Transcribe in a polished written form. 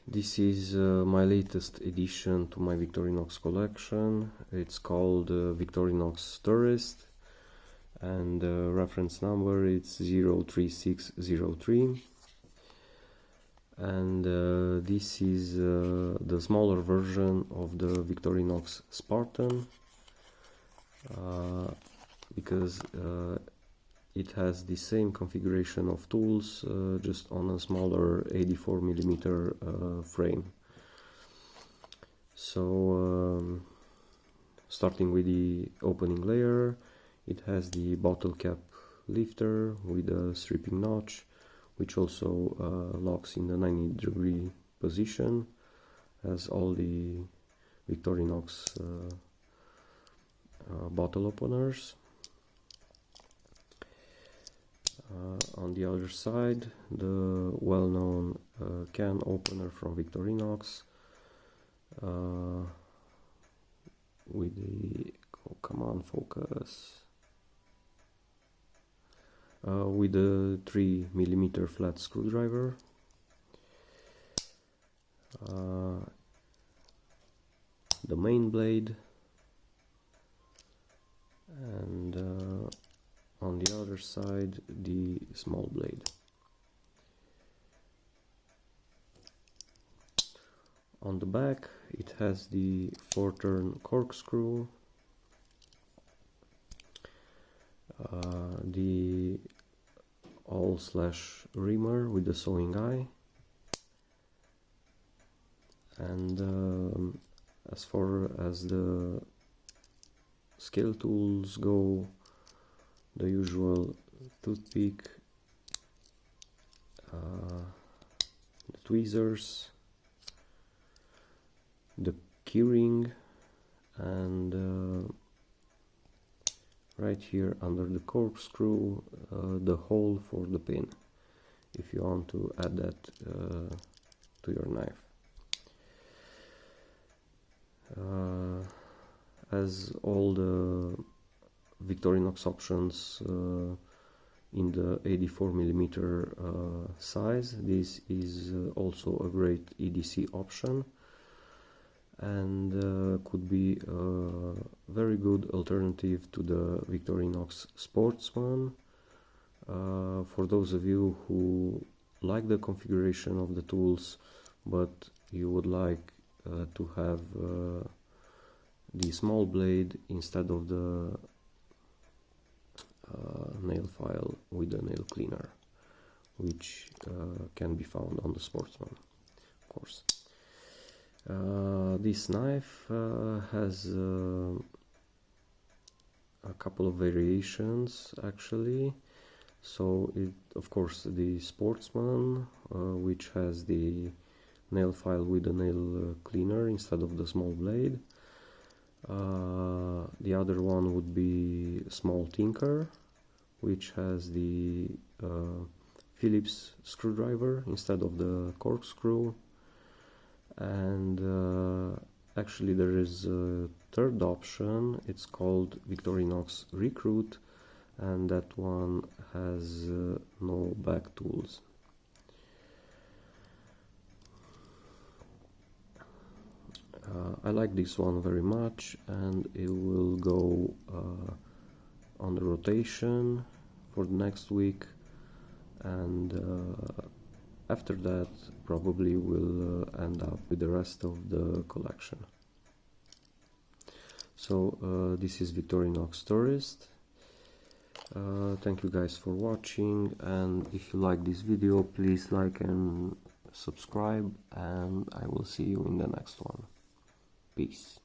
This is my latest addition to my Victorinox collection. It's called Victorinox Tourist, and the reference number is 03603. And this is the smaller version of the Victorinox Spartan, because it has the same configuration of tools, just on a smaller 84mm frame. So starting with the opening layer, it has the bottle cap lifter with a stripping notch, which also locks in the 90-degree position, as all the Victorinox bottle openers. On the other side, the well-known can opener from Victorinox with the, oh, come on, focus, with a 3mm flat screwdriver. The main blade, and on the other side the small blade. On the back it has the 4-turn corkscrew, the awl/reamer with the sewing eye, and as far as the scale tools go, the usual toothpick, the tweezers, the keyring, and right here under the corkscrew, the hole for the pin, if you want to add that to your knife. As all the Victorinox options in the 84mm size, this is also a great EDC option, and could be a very good alternative to the Victorinox Sportsman. For those of you who like the configuration of the tools, but you would like to have the small blade instead of the nail file with the nail cleaner, which can be found on the Sportsman, of course. This knife has a couple of variations actually. So it, of course, the Sportsman, which has the nail file with the nail cleaner instead of the small blade. The other one would be Small Tinker, which has the Phillips screwdriver instead of the corkscrew. And actually there is a third option. It's called Victorinox Recruit, and that one has no back tools. I like this one very much, and it will go on the rotation for the next week, and after that probably we'll end up with the rest of the collection. So this is Victorinox Tourist. Thank you guys for watching, and if you like this video, please like and subscribe, and I will see you in the next one. Peace.